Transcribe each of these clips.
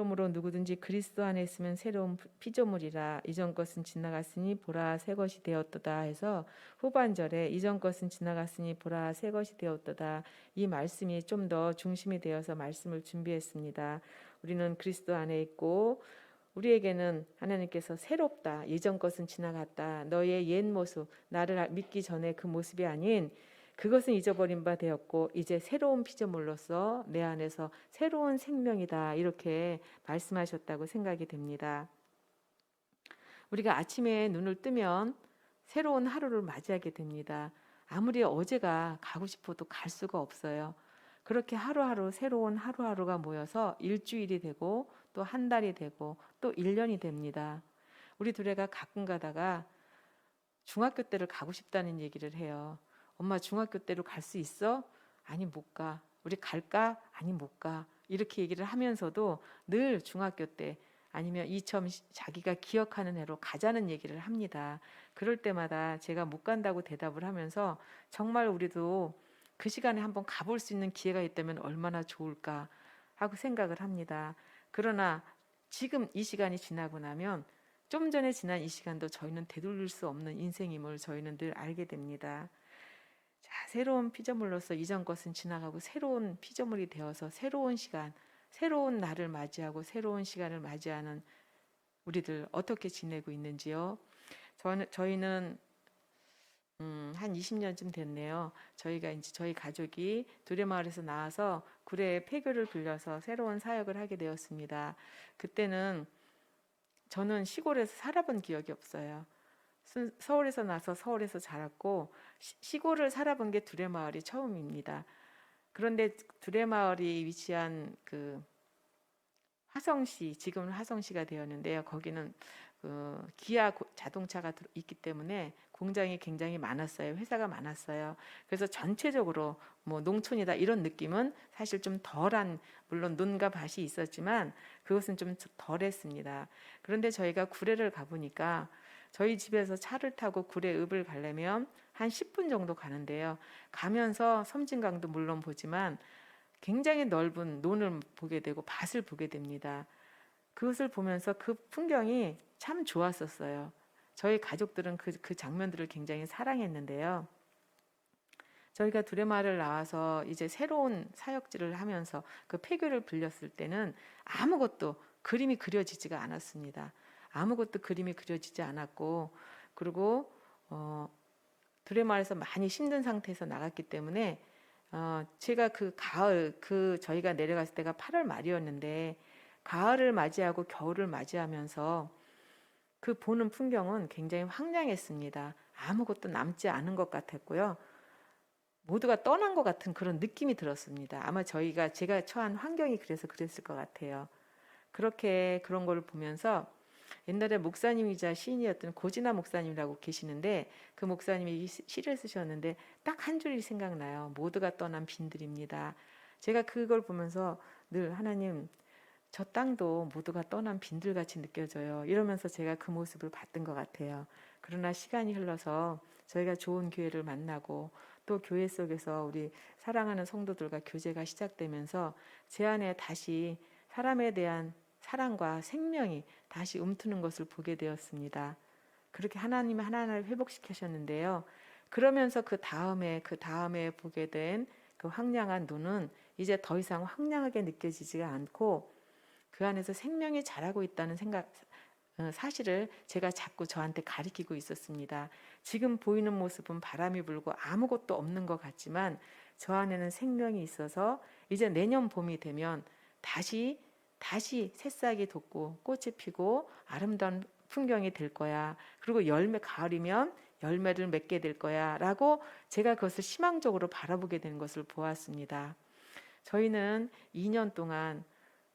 그러므로 누구든지 그리스도 안에 있으면 새로운 피조물이라 이전 것은 지나갔으니 보라 새 것이 되었도다 해서 후반절에 이전 것은 지나갔으니 보라 새 것이 되었도다 이 말씀이 좀 더 중심이 되어서 말씀을 준비했습니다. 우리는 그리스도 안에 있고 우리에게는 하나님께서 새롭다. 이전 것은 지나갔다. 너의 옛 모습, 나를 믿기 전에 그 모습이 아닌 그것은 잊어버린 바 되었고 이제 새로운 피조물로서 내 안에서 새로운 생명이다. 이렇게 말씀하셨다고 생각이 됩니다. 우리가 아침에 눈을 뜨면 새로운 하루를 맞이하게 됩니다. 아무리 어제가 가고 싶어도 갈 수가 없어요. 그렇게 하루하루 새로운 하루하루가 모여서 일주일이 되고 또 한 달이 되고 또 1년이 됩니다. 우리 둘애가 가끔 가다가 중학교 때를 가고 싶다는 얘기를 해요. 엄마 중학교 때로 갈 수 있어? 아니 못 가. 우리 갈까? 아니 못 가. 이렇게 얘기를 하면서도 늘 중학교 때 아니면 이처럼 자기가 기억하는 해로 가자는 얘기를 합니다. 그럴 때마다 제가 못 간다고 대답을 하면서 정말 우리도 그 시간에 한번 가볼 수 있는 기회가 있다면 얼마나 좋을까 하고 생각을 합니다. 그러나 지금 이 시간이 지나고 나면 좀 전에 지난 이 시간도 저희는 되돌릴 수 없는 인생임을 저희는 늘 알게 됩니다. 자, 새로운 피조물로서 이전 것은 지나가고 새로운 피조물이 되어서 새로운 시간, 새로운 날을 맞이하고 새로운 시간을 맞이하는 우리들 어떻게 지내고 있는지요? 저희는 한 20년쯤 됐네요. 저희가 이제 저희 가족이 두레마을에서 나와서 구례에 폐교를 빌려서 새로운 사역을 하게 되었습니다. 그때는 저는 시골에서 살아본 기억이 없어요. 서울에서 나서 서울에서 자랐고 시골을 살아본 게 두레마을이 처음입니다. 그런데 두레마을이 위치한 그 화성시, 지금은 화성시가 되었는데요. 거기는 그 기아 자동차가 있기 때문에 공장이 굉장히 많았어요. 회사가 많았어요. 그래서 전체적으로 뭐 농촌이다 이런 느낌은 사실 좀 덜한, 물론 논과 밭이 있었지만 그것은 좀 덜했습니다. 그런데 저희가 구례를 가보니까 저희 집에서 차를 타고 구례읍을 가려면 한 10분 정도 가는데요. 가면서 섬진강도 물론 보지만 굉장히 넓은 논을 보게 되고 밭을 보게 됩니다. 그것을 보면서 그 풍경이 참 좋았었어요. 저희 가족들은 그 장면들을 굉장히 사랑했는데요. 저희가 두레마을을 나와서 이제 새로운 사역지를 하면서 그 폐교를 빌렸을 때는 아무것도 그림이 그려지지가 않았습니다. 아무것도 그림이 그려지지 않았고 그리고 두레마을에서 많이 힘든 상태에서 나갔기 때문에 제가 그 가을 저희가 내려갔을 때가 8월 말이었는데 가을을 맞이하고 겨울을 맞이하면서 그 보는 풍경은 굉장히 황량했습니다. 아무것도 남지 않은 것 같았고요. 모두가 떠난 것 같은 그런 느낌이 들었습니다. 아마 제가 처한 환경이 그래서 그랬을 것 같아요. 그렇게 그런 걸 보면서 옛날에 목사님이자 시인이었던 고진아 목사님이라고 계시는데 그 목사님이 시를 쓰셨는데 딱 한 줄이 생각나요. 모두가 떠난 빈들입니다. 제가 그걸 보면서 늘 하나님 저 땅도 모두가 떠난 빈들같이 느껴져요. 이러면서 제가 그 모습을 봤던 것 같아요. 그러나 시간이 흘러서 저희가 좋은 교회를 만나고 또 교회 속에서 우리 사랑하는 성도들과 교제가 시작되면서 제 안에 다시 사람에 대한 사랑과 생명이 다시 움트는 것을 보게 되었습니다. 그렇게 하나님이 하나하나를 회복시키셨는데요. 그러면서 그 다음에 보게 된 그 황량한 눈은 이제 더 이상 황량하게 느껴지지가 않고 그 안에서 생명이 자라고 있다는 사실을 제가 자꾸 저한테 가리키고 있었습니다. 지금 보이는 모습은 바람이 불고 아무것도 없는 것 같지만 저 안에는 생명이 있어서 이제 내년 봄이 되면 다시 새싹이 돋고 꽃이 피고 아름다운 풍경이 될 거야. 그리고 가을이면 열매를 맺게 될 거야 라고 제가 그것을 희망적으로 바라보게 되는 것을 보았습니다. 저희는 2년 동안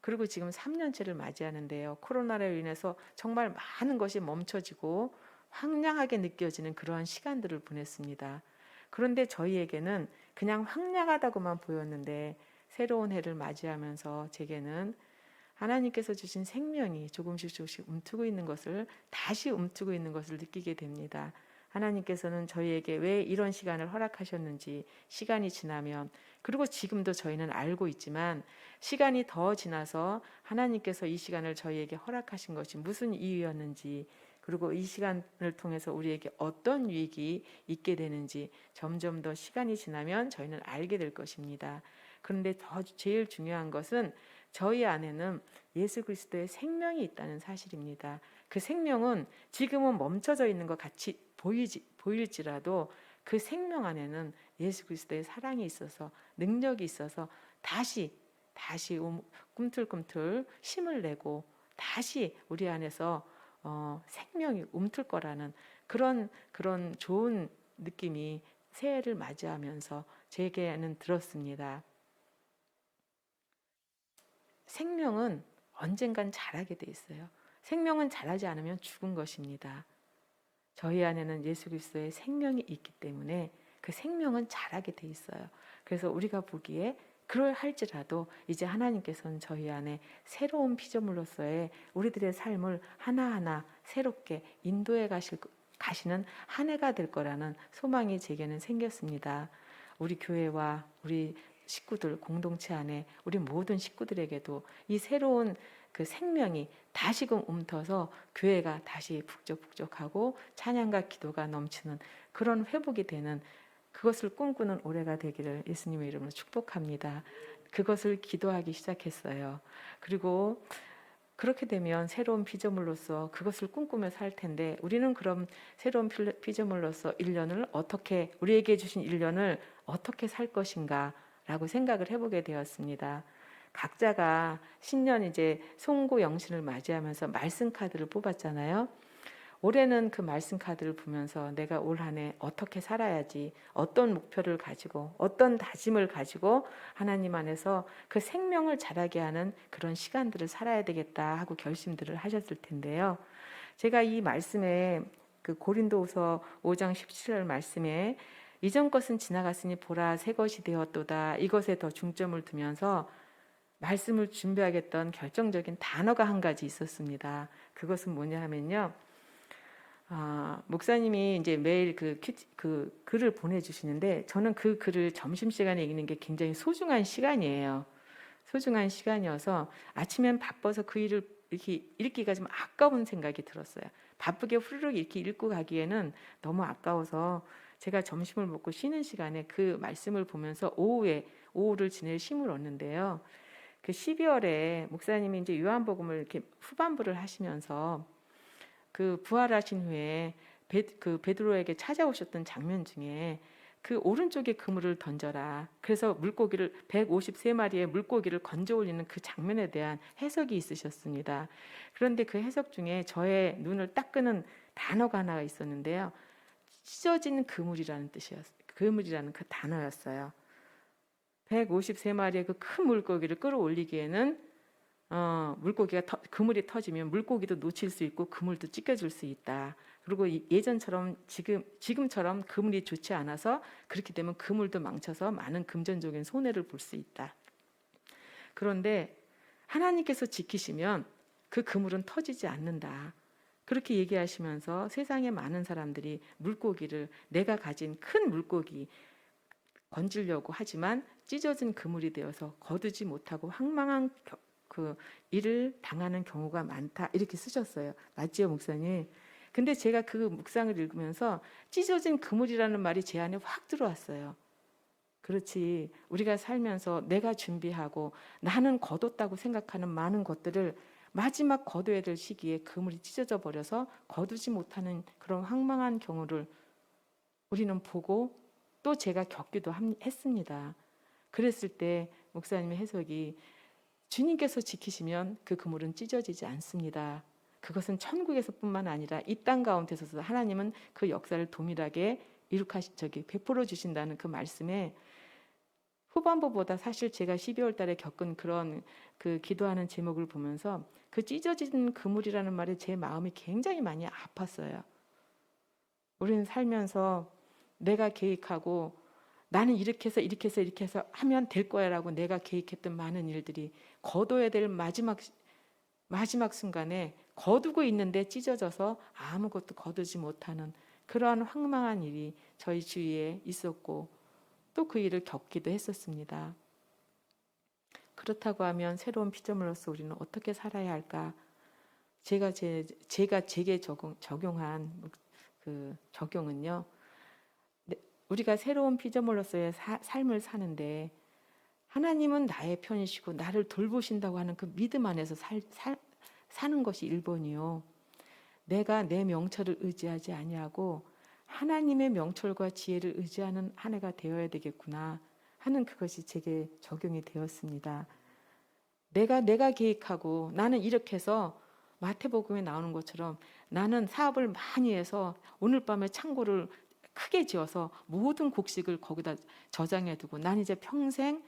그리고 지금 3년째를 맞이하는데요. 코로나로 인해서 정말 많은 것이 멈춰지고 황량하게 느껴지는 그러한 시간들을 보냈습니다. 그런데 저희에게는 그냥 황량하다고만 보였는데 새로운 해를 맞이하면서 제게는 하나님께서 주신 생명이 조금씩 움트고 있는 것을 느끼게 됩니다. 하나님께서는 저희에게 왜 이런 시간을 허락하셨는지 시간이 지나면, 그리고 지금도 저희는 알고 있지만 시간이 더 지나서 하나님께서 이 시간을 저희에게 허락하신 것이 무슨 이유였는지, 그리고 이 시간을 통해서 우리에게 어떤 유익이 있게 되는지 점점 더 시간이 지나면 저희는 알게 될 것입니다. 그런데 더 제일 중요한 것은 저희 안에는 예수 그리스도의 생명이 있다는 사실입니다. 그 생명은 지금은 멈춰져 있는 것 같이 보일지라도 그 생명 안에는 예수 그리스도의 사랑이 있어서, 능력이 있어서 다시 꿈틀꿈틀 힘을 내고 다시 우리 안에서 생명이 움틀 거라는 그런 좋은 느낌이 새해를 맞이하면서 제게는 들었습니다. 생명은 언젠간 자라게 돼 있어요. 생명은 자라지 않으면 죽은 것입니다. 저희 안에는 예수 그리스도의 생명이 있기 때문에 그 생명은 자라게 돼 있어요. 그래서 우리가 보기에 그럴할지라도 이제 하나님께서는 저희 안에 새로운 피조물로서의 우리들의 삶을 하나하나 새롭게 인도해 가시는 한 해가 될 거라는 소망이 제게는 생겼습니다. 우리 교회와 우리 식구들, 공동체 안에 우리 모든 식구들에게도 이 새로운 그 생명이 다시금 움터서 교회가 다시 북적북적하고 찬양과 기도가 넘치는 그런 회복이 되는, 그것을 꿈꾸는 올해가 되기를 예수님의 이름으로 축복합니다. 그것을 기도하기 시작했어요. 그리고 그렇게 되면 새로운 피조물로서 그것을 꿈꾸며 살 텐데, 우리는 그럼 새로운 피조물로서 1년을 어떻게, 우리에게 주신 1년을 어떻게 살 것인가 라고 생각을 해보게 되었습니다. 각자가 신년 이제 송고 영신을 맞이하면서 말씀 카드를 뽑았잖아요. 올해는 그 말씀 카드를 보면서 내가 올 한 해 어떻게 살아야지, 어떤 목표를 가지고 어떤 다짐을 가지고 하나님 안에서 그 생명을 자라게 하는 그런 시간들을 살아야 되겠다 하고 결심들을 하셨을 텐데요. 제가 이 말씀에 그 고린도후서 5장 17절 말씀에 이전 것은 지나갔으니 보라 새 것이 되었도다, 이것에 더 중점을 두면서 말씀을 준비하겠던 결정적인 단어가 한 가지 있었습니다. 그것은 뭐냐 하면요, 목사님이 이제 매일 그 글을 보내주시는데, 저는 그 글을 점심시간에 읽는 게 굉장히 소중한 시간이에요. 소중한 시간이어서 아침엔 바빠서 그 일을 이렇게 읽기가 좀 아까운 생각이 들었어요. 바쁘게 후루룩 이렇게 읽고 가기에는 너무 아까워서 제가 점심을 먹고 쉬는 시간에 그 말씀을 보면서 오후를 지낼 힘을 얻는데요. 그 12월에 목사님이 이제 요한복음을 이렇게 후반부를 하시면서 그 부활하신 후에 베드로에게 찾아오셨던 장면 중에 그 오른쪽에 그물을 던져라, 그래서 물고기를 153마리의 물고기를 건져 올리는 그 장면에 대한 해석이 있으셨습니다. 그런데 그 해석 중에 저의 눈을 딱 끄는 단어가 하나가 있었는데요. 찢어진 그물이라는 뜻이었어요. 그물이라는 그 단어였어요. 153마리의 그 큰 물고기를 끌어올리기에는 그물이 터지면 물고기도 놓칠 수 있고 그물도 찢겨질 수 있다. 그리고 예전처럼 지금처럼 그물이 좋지 않아서 그렇게 되면 그물도 망쳐서 많은 금전적인 손해를 볼 수 있다. 그런데 하나님께서 지키시면 그 그물은 터지지 않는다. 그렇게 얘기하시면서 세상에 많은 사람들이 물고기를, 내가 가진 큰 물고기 건지려고 하지만 찢어진 그물이 되어서 거두지 못하고 황망한 그 일을 당하는 경우가 많다, 이렇게 쓰셨어요. 맞지요, 목사님? 근데 제가 그 묵상을 읽으면서 찢어진 그물이라는 말이 제 안에 확 들어왔어요. 그렇지, 우리가 살면서 내가 준비하고 나는 거뒀다고 생각하는 많은 것들을 마지막 거둬야 될 시기에 그물이 찢어져 버려서 거두지 못하는 그런 황망한 경우를 우리는 보고 또 제가 겪기도 했습니다. 그랬을 때 목사님의 해석이, 주님께서 지키시면 그 그물은 찢어지지 않습니다. 그것은 천국에서뿐만 아니라 이 땅 가운데서도 하나님은 그 역사를 동일하게 베풀어 주신다는 그 말씀에, 후반부보다 사실 제가 12월 달에 겪은 그런 그 기도하는 제목을 보면서 그 찢어진 그물이라는 말에 제 마음이 굉장히 많이 아팠어요. 우리는 살면서 내가 계획하고 나는 이렇게 해서 하면 될 거야 라고 내가 계획했던 많은 일들이 거둬야 될 마지막 순간에 거두고 있는데 찢어져서 아무것도 거두지 못하는 그러한 황망한 일이 저희 주위에 있었고 또 그 일을 겪기도 했었습니다. 그렇다고 하면 새로운 피조물로서 우리는 어떻게 살아야 할까? 제가 제게 적용한 그 적용은요. 우리가 새로운 피조물로서의 삶을 사는데 하나님은 나의 편이시고 나를 돌보신다고 하는 그 믿음 안에서 사는 것이 1번이요. 내가 내 명철을 의지하지 아니하고 하나님의 명철과 지혜를 의지하는 한 해가 되어야 되겠구나 하는 그것이 제게 적용이 되었습니다. 내가 계획하고 나는 이렇게 해서 마태복음에 나오는 것처럼 나는 사업을 많이 해서 오늘 밤에 창고를 크게 지어서 모든 곡식을 거기다 저장해 두고 난 이제 평생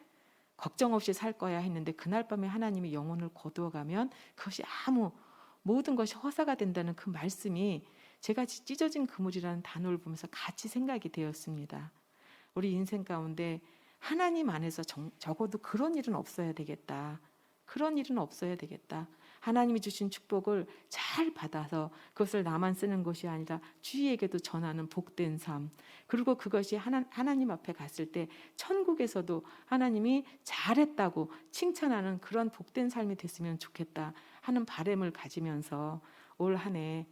걱정 없이 살 거야 했는데 그날 밤에 하나님이 영혼을 거두어 가면 그것이 모든 것이 허사가 된다는 그 말씀이 제가 찢어진 그물이라는 단어를 보면서 같이 생각이 되었습니다. 우리 인생 가운데 하나님 안에서 적어도 그런 일은 없어야 되겠다. 그런 일은 없어야 되겠다. 하나님이 주신 축복을 잘 받아서 그것을 나만 쓰는 것이 아니라 주위에게도 전하는 복된 삶. 그리고 그것이 하나님 앞에 갔을 때 천국에서도 하나님이 잘했다고 칭찬하는 그런 복된 삶이 됐으면 좋겠다 하는 바람을 가지면서 올 한 해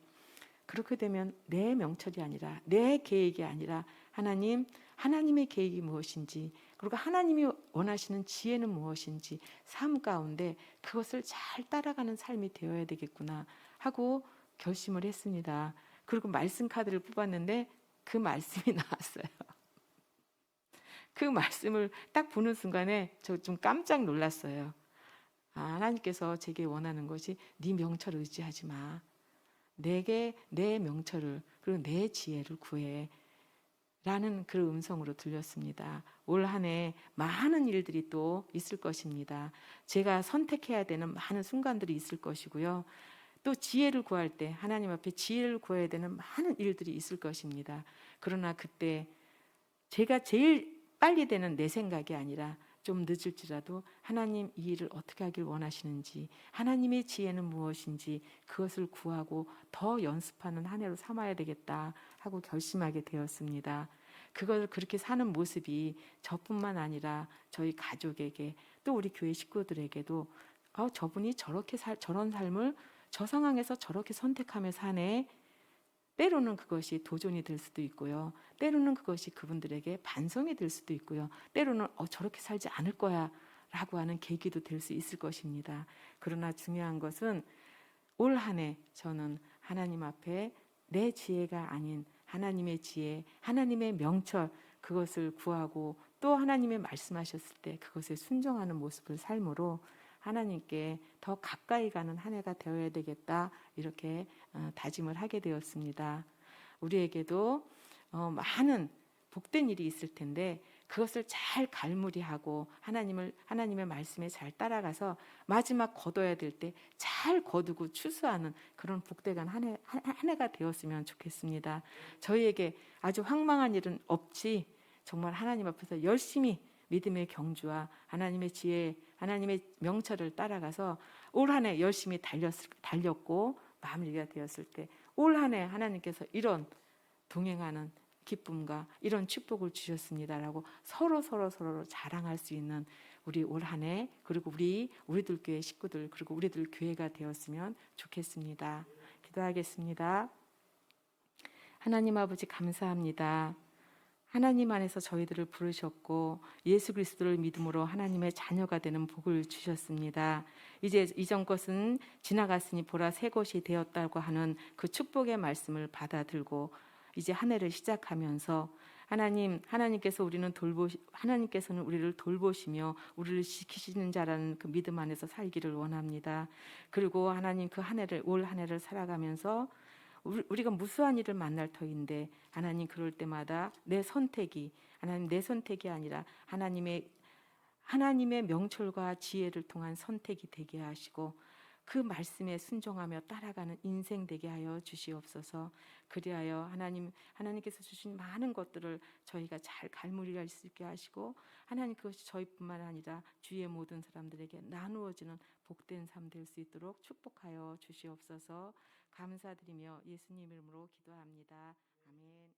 그렇게 되면 내 명철이 아니라 내 계획이 아니라 하나님의 계획이 무엇인지 그리고 하나님이 원하시는 지혜는 무엇인지 삶 가운데 그것을 잘 따라가는 삶이 되어야 되겠구나 하고 결심을 했습니다. 그리고 말씀 카드를 뽑았는데 그 말씀이 나왔어요. 그 말씀을 딱 보는 순간에 저 좀 깜짝 놀랐어요. 하나님께서 제게 원하는 것이 네 명철을 의지하지 마. 내게 내 명철을 그리고 내 지혜를 구해 라는 그 음성으로 들렸습니다. 올 한 해 많은 일들이 또 있을 것입니다. 제가 선택해야 되는 많은 순간들이 있을 것이고요. 또 지혜를 구할 때 하나님 앞에 지혜를 구해야 되는 많은 일들이 있을 것입니다. 그러나 그때 제가 제일 빨리 되는 내 생각이 아니라 좀 늦을지라도 하나님 이 일을 어떻게 하길 원하시는지 하나님의 지혜는 무엇인지 그것을 구하고 더 연습하는 한 해로 삼아야 되겠다 하고 결심하게 되었습니다. 그걸 그렇게 사는 모습이 저뿐만 아니라 저희 가족에게 또 우리 교회 식구들에게도 저분이 저런 삶을 저 상황에서 저렇게 선택하며 사네. 때로는 그것이 도전이 될 수도 있고요. 때로는 그것이 그분들에게 반성이 될 수도 있고요. 때로는 저렇게 살지 않을 거야 라고 하는 계기도 될 수 있을 것입니다. 그러나 중요한 것은 올 한 해 저는 하나님 앞에 내 지혜가 아닌 하나님의 지혜, 하나님의 명철 그것을 구하고 또 하나님의 말씀하셨을 때 그것에 순종하는 모습을 삶으로 하나님께 더 가까이 가는 한 해가 되어야 되겠다 이렇게 다짐을 하게 되었습니다. 우리에게도 많은 복된 일이 있을 텐데 그것을 잘 갈무리하고 하나님의 말씀에 잘 따라가서 마지막 거둬야 될 때 잘 거두고 추수하는 그런 복되간 한 해가 되었으면 좋겠습니다. 저희에게 아주 황망한 일은 없지 정말 하나님 앞에서 열심히 믿음의 경주와 하나님의 지혜, 하나님의 명철을 따라가서 올 한 해 열심히 달렸고 마무리가 되었을 때 올 한 해 하나님께서 이런 동행하는 기쁨과 이런 축복을 주셨습니다라고 서로 자랑할 수 있는 우리 올 한 해 그리고 우리들 교회 식구들 그리고 우리들 교회가 되었으면 좋겠습니다. 기도하겠습니다. 하나님 아버지 감사합니다. 하나님 안에서 저희들을 부르셨고 예수 그리스도를 믿음으로 하나님의 자녀가 되는 복을 주셨습니다. 이제 이전 것은 지나갔으니 보라 새 것이 되었다고 하는 그 축복의 말씀을 받아들고 이제 한 해를 시작하면서 하나님께서는 우리를 돌보시며 우리를 지키시는 자라는 그 믿음 안에서 살기를 원합니다. 그리고 하나님 올 한 해를 살아가면서 우리가 무수한 일을 만날 터인데 하나님 그럴 때마다 내 선택이 아니라 하나님의 명철과 지혜를 통한 선택이 되게 하시고 그 말씀에 순종하며 따라가는 인생 되게 하여 주시옵소서. 그리하여 하나님께서 주신 많은 것들을 저희가 잘 갈무리할 수 있게 하시고 하나님 그것이 저희뿐만 아니라 주위의 모든 사람들에게 나누어지는 복된 삶 될 수 있도록 축복하여 주시옵소서. 감사드리며 예수님 이름으로 기도합니다. 아멘.